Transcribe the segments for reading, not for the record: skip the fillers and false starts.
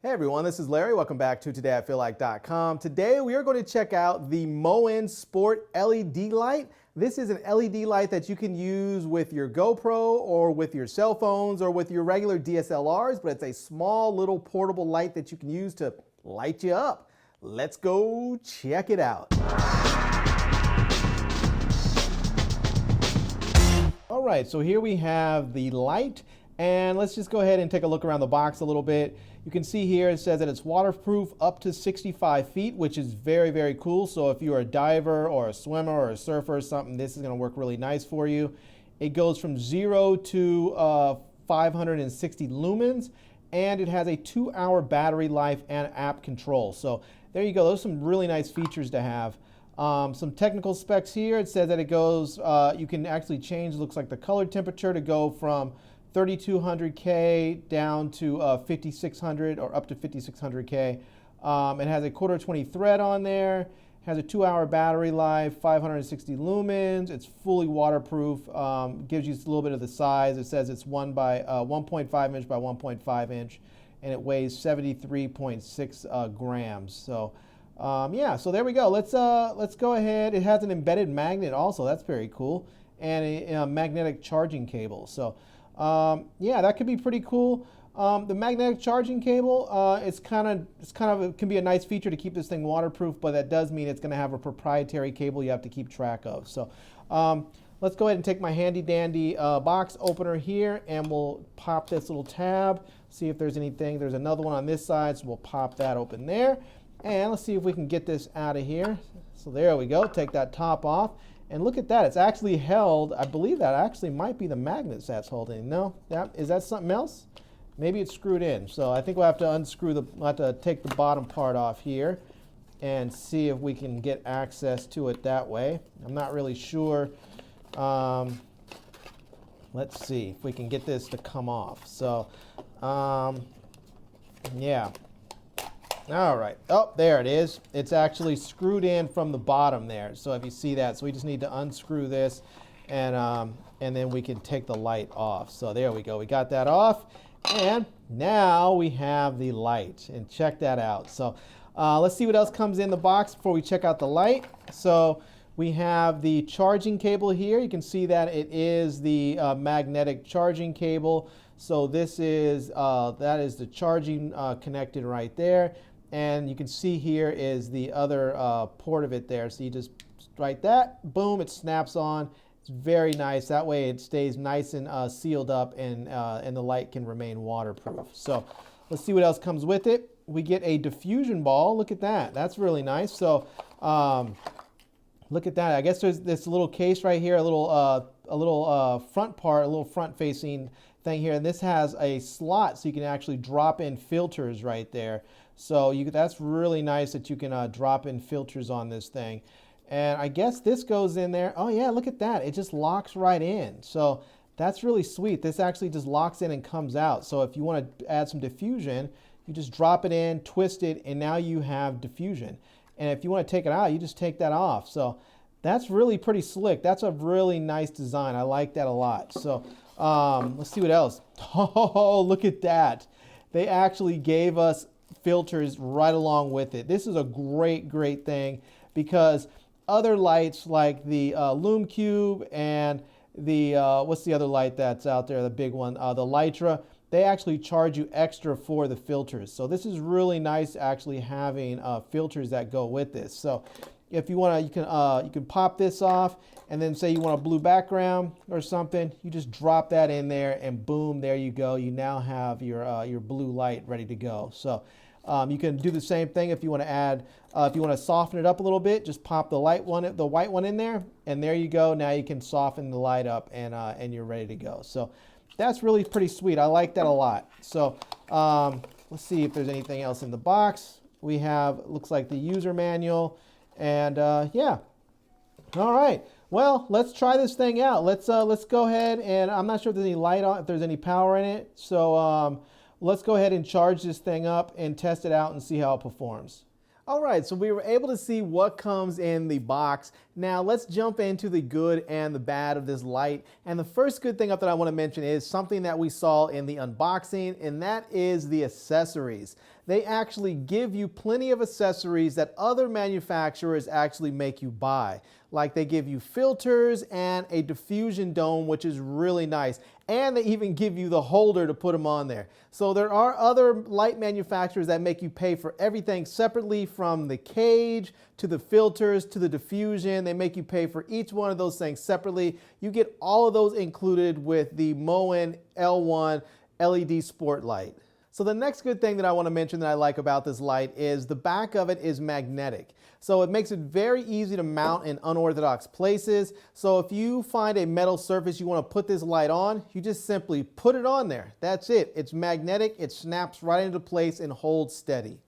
Hey everyone, this is Larry. Welcome back to TodayIFeelLike.com. Today we are going to check out the Moin Sport LED light. This is an LED light that you can use with your GoPro or with your cell phones or with your regular DSLRs, but it's a small little portable light that you can use to light you up. Let's go check it out. All right, so here we have the light. And let's just go ahead and take a look around the box a little bit. You can see here it says that it's waterproof up to 65 feet, which is very, very cool. So if you're a diver or a swimmer or a surfer or something, this is going to work really nice for you. It goes from 0 to 560 lumens, and it has a 2-hour battery life and app control. So there you go. Those are some really nice features to have. Some technical specs here. It says that it goes, you can actually change, looks like the color temperature to go from 3200K down to 5600 or up to 5600K. It has a 1/420 thread on there, has a 2-hour battery life, 560 lumens, it's fully waterproof, gives you a little bit of the size. It says it's 1.5 inch by 1.5 inch, and it weighs 73.6 grams. So yeah, so there we go. Let's go ahead. It has an embedded magnet also, that's very cool, and a magnetic charging cable. So yeah, that could be pretty cool. The magnetic charging cable, it can be a nice feature to keep this thing waterproof, but that does mean it's going to have a proprietary cable you have to keep track of. So let's go ahead and take my handy dandy box opener here, and we'll pop this little tab, see if there's anything. There's another one on this side, so we'll pop that open there. And let's see if we can get this out of here. So there we go, take that top off. And look at that, it's actually held. I believe that actually might be the magnets that's holding. No, is that something else? Maybe it's screwed in. So I think we'll have to we'll have to take the bottom part off here and see if we can get access to it that way. I'm not really sure. Let's see if we can get this to come off. So yeah. All right, oh, there it is. It's actually screwed in from the bottom there. So if you see that, so we just need to unscrew this, and then we can take the light off. So there we go, we got that off, and now we have the light, and check that out. So let's see what else comes in the box before we check out the light. So we have the charging cable here. You can see that it is the magnetic charging cable. So this is, that is the charging connected right there. And you can see here is the other port of it there. So you just strike that, boom, it snaps on. It's very nice. That way it stays nice and sealed up, and the light can remain waterproof. So let's see what else comes with it. We get a diffusion ball. Look at that. That's really nice. So look at that. I guess there's this little case right here, a little front part, a little front facing thing here, and this has a slot so you can actually drop in filters right there. So that's really nice that you can drop in filters on this thing. And I guess this goes in there. Oh yeah, look at that. It just locks right in. So that's really sweet. This actually just locks in and comes out. So if you want to add some diffusion, you just drop it in, twist it, and now you have diffusion. And if you want to take it out, you just take that off. So that's really pretty slick. That's a really nice design. I like that a lot. So let's see what else. Oh, look at that. They actually gave us filters right along with it. This is a great, great thing, because other lights like the Lume Cube and the, what's the other light that's out there, the big one, the Lytra, they actually charge you extra for the filters. So this is really nice, actually having filters that go with this. So if you want to, you can pop this off, and then say you want a blue background or something, you just drop that in there, and boom, there you go. You now have your blue light ready to go. So you can do the same thing if you want to add, if you want to soften it up a little bit, just pop the white one in there, and there you go. Now you can soften the light up, and you're ready to go. So that's really pretty sweet. I like that a lot. So let's see if there's anything else in the box. We have, looks like the user manual, and yeah. All right. Well, let's try this thing out. Let's go ahead, and I'm not sure if there's any light on, if there's any power in it. So let's go ahead and charge this thing up and test it out and see how it performs. All right, so we were able to see what comes in the box. Now let's jump into the good and the bad of this light. And the first good thing up that I want to mention is something that we saw in the unboxing, and that is the accessories. They actually give you plenty of accessories that other manufacturers actually make you buy. Like they give you filters and a diffusion dome, which is really nice. And they even give you the holder to put them on there. So there are other light manufacturers that make you pay for everything separately, from the cage to the filters to the diffusion. They make you pay for each one of those things separately. You get all of those included with the Moin L1 LED Sport Light. So the next good thing that I want to mention that I like about this light is the back of it is magnetic. So it makes it very easy to mount in unorthodox places. So if you find a metal surface you want to put this light on, you just simply put it on there. That's it. It's magnetic. It snaps right into place and holds steady.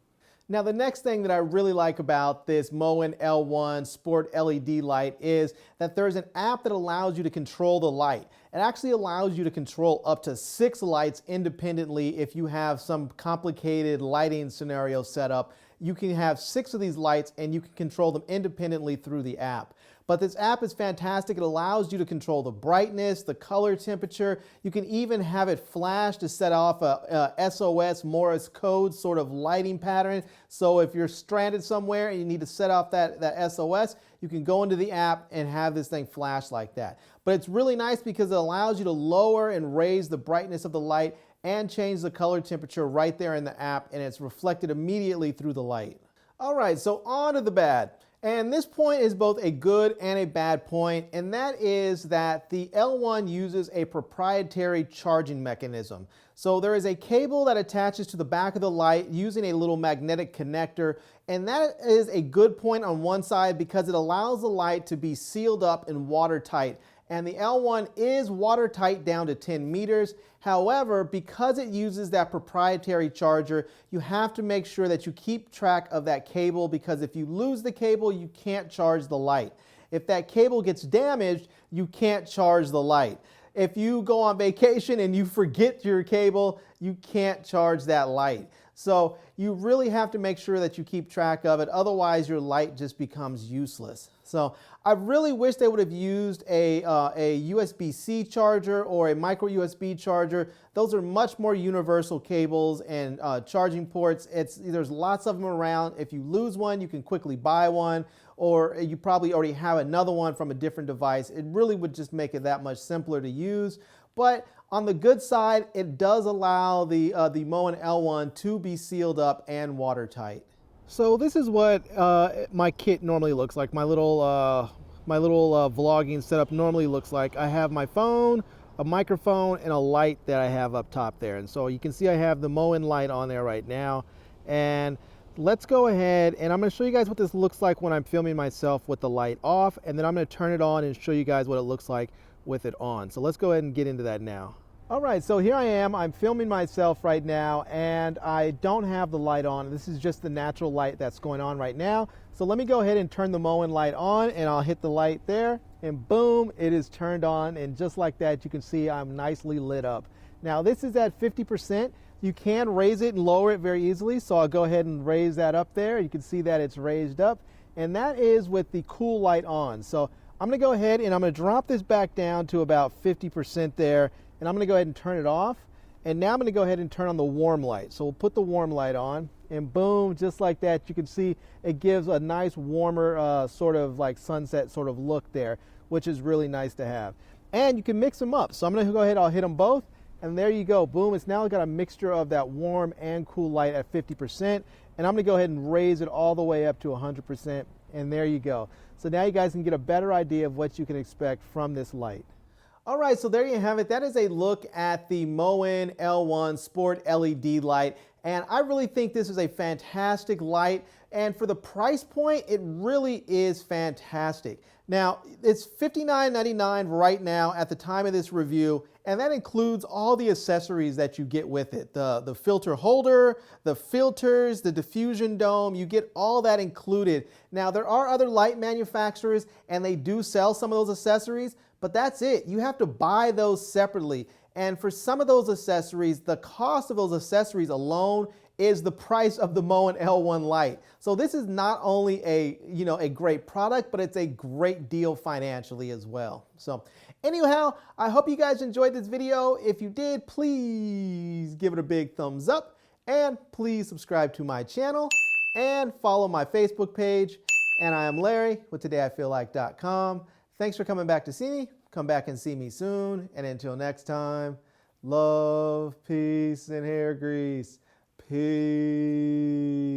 Now the next thing that I really like about this Moin L1 Sport LED light is that there's an app that allows you to control the light. It actually allows you to control up to 6 lights independently. If you have some complicated lighting scenario set up, you can have 6 of these lights and you can control them independently through the app. But this app is fantastic. It allows you to control the brightness, the color temperature. You can even have it flash to set off a SOS Morse code sort of lighting pattern. So if you're stranded somewhere and you need to set off that SOS, you can go into the app and have this thing flash like that. But it's really nice because it allows you to lower and raise the brightness of the light and change the color temperature right there in the app, and it's reflected immediately through the light. All right, so on to the bad. And this point is both a good and a bad point, and that is that the L1 uses a proprietary charging mechanism. So there is a cable that attaches to the back of the light using a little magnetic connector, and that is a good point on one side because it allows the light to be sealed up and watertight. And the L1 is watertight down to 10 meters. However, because it uses that proprietary charger, you have to make sure that you keep track of that cable, because if you lose the cable, you can't charge the light. If that cable gets damaged, you can't charge the light. If you go on vacation and you forget your cable, you can't charge that light. So you really have to make sure that you keep track of it. Otherwise, your light just becomes useless. So I really wish they would have used a USB-C charger or a micro USB charger. Those are much more universal cables and charging ports. There's lots of them around. If you lose one, you can quickly buy one, or you probably already have another one from a different device. It really would just make it that much simpler to use. But on the good side, it does allow the Moin L1 to be sealed up and watertight. So this is what my kit normally looks like. My little vlogging setup normally looks like. I have my phone, a microphone, and a light that I have up top there. And so you can see I have the Moin light on there right now. And let's go ahead and I'm going to show you guys what this looks like when I'm filming myself with the light off. And then I'm going to turn it on and show you guys what it looks like with it on. So let's go ahead and get into that now. All right, so here I am. I'm filming myself right now, and I don't have the light on. This is just the natural light that's going on right now. So let me go ahead and turn the Moin light on, and I'll hit the light there, and boom, it is turned on. And just like that, you can see I'm nicely lit up. Now this is at 50%. You can raise it and lower it very easily. So I'll go ahead and raise that up there. You can see that it's raised up, and that is with the cool light on. So I'm gonna go ahead and I'm gonna drop this back down to about 50% there. And I'm going to go ahead and turn it off. And now I'm going to go ahead and turn on the warm light. So we'll put the warm light on, and boom, just like that, you can see it gives a nice warmer sort of like sunset sort of look there, which is really nice to have. And you can mix them up. So I'm going to go ahead, I'll hit them both, and there you go. Boom, it's now got a mixture of that warm and cool light at 50%. And I'm going to go ahead and raise it all the way up to 100%. And there you go. So now you guys can get a better idea of what you can expect from this light. All right, so there you have it. That is a look at the Moin L1 Sport LED light. And I really think this is a fantastic light. And for the price point, it really is fantastic. Now, it's $59.99 right now at the time of this review, and that includes all the accessories that you get with it. The filter holder, the filters, the diffusion dome, you get all that included. Now, there are other light manufacturers, and they do sell some of those accessories, but that's it. You have to buy those separately. And for some of those accessories, the cost of those accessories alone is the price of the Moin L1 light. So this is not only a great product, but it's a great deal financially as well. So anyhow, I hope you guys enjoyed this video. If you did, please give it a big thumbs up and please subscribe to my channel and follow my Facebook page. And I am Larry with TodayIFeelLike.com. Thanks for coming back to see me. Come back and see me soon. And until next time, love, peace, and hair grease. Peace.